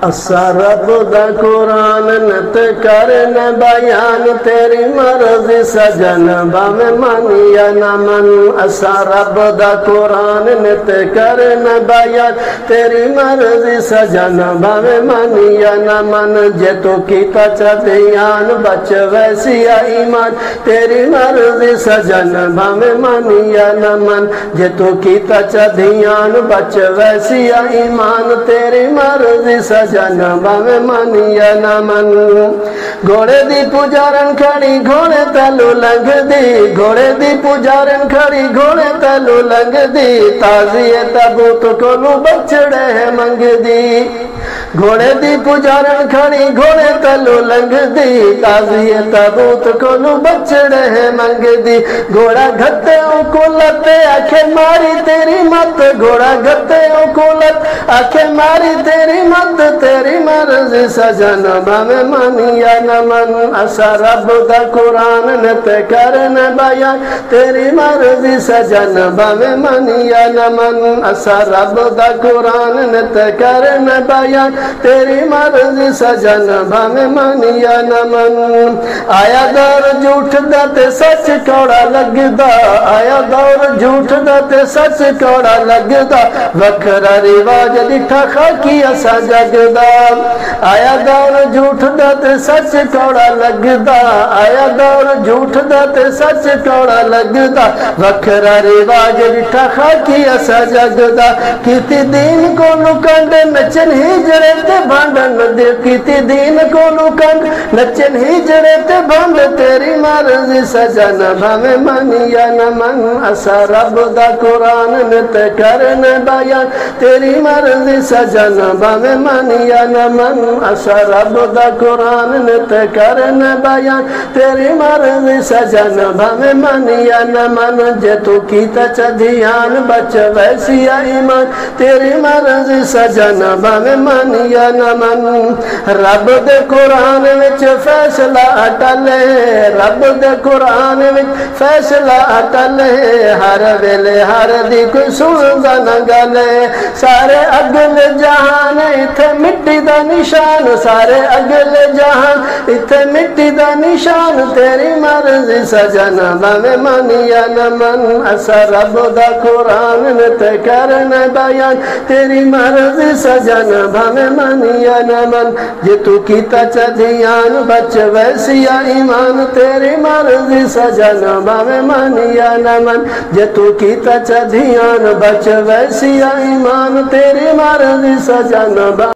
असा रब दा कुरान नत कर न बयान तेरी मर्जी सजन भावे मानी या न मन। असा रब दा कुरान नत कर न बयान तेरी मर्जी सजन भावे मानी या न मन। जे तू कीता चा ध्यान बच वैसिया ईमान तेरी मर्जी सजन भावे मानी या न मन। जे तू कीता चा ध्यान बच वैसिया ईमान तेरी मर्जी सजन भावे मानिया न मन। घोड़े दी पुजारन खड़ी घोड़े तलू लंघ दी, घोड़े दी पुजारन खड़ी घोड़े तलू लंघ दी। ताजिए तबूत कोलू बछड़े है मंग दी, घोड़े दी पुजारन खड़ी घोड़े तलू लंघ दी। ताजिए तबूत कोलू बछड़े है मंग दी। घोड़ा घत्ते को लते आखे मारी तेरी मत, घोड़ा घत्ते को लत आखे मारी तेरी मत तेरी मर्जी सजन भावे मानिया न मन। असा रब दा कुरान नत कर न बयान तेरी मर्जी सजन भावे मानिया न मन। असा रब दा कुरान नत कर न बयान तेरी मर्जी सजन भावे मानिया न मन। आया दौर झूठ दा ते सच कौड़ा लगदा, आया दौर झूठ दा ते सच कौड़ा लगदा। वखरा रिवाज दिठा खाकी असा जगदा। आया दौर झूठ दा ते सच कौड़ा लगदा, आया दौर झूठ दा ते सच कौड़ा लगदा। वखरा रिवाज दिठा खाकी असा जगदा। किती दीन को लुकंड नचन हिजड़े ते भांडन दे, किती दीन को लुकंड नचन हिजड़े ते भांड तेरी मर्जी सजन भावे मानिया न मन। असा रब दा कुरान नत कर न बयान तेरी मर्जी सजन भावे मानिया न मन। असा रब दा कुरान नत कर न बयान तेरी मर्जी सजन भावे मानिया न मन। जे तू कीता चा ध्यान बच वैसिया ईमान तेरी मर्जी सजन भावे मानिया न मन। रब दे कुरान विच फैसला अटल है, रब दे कुरान विच फैसला अटल है। हर वेले हर दी कोई सुनदा न गल है। सारे अगले जहान इथे मिट्टी दा निशान, सारे अगले जहान इथे मिट्टी दा निशान तेरी मर्जी सजन भावे मानिया न मन। असा रब दा कुरान नत कर न बयान तेरी मर्जी सजन भावे मानिया न मन। जे तू कीता चा ध्यान बच वैसिया ईमान तेरी मर्जी सजन भावे मानिया न मन। जे तू कीता चा ध्यान बच वैसिया ईमान तेरी मर्जी सजन।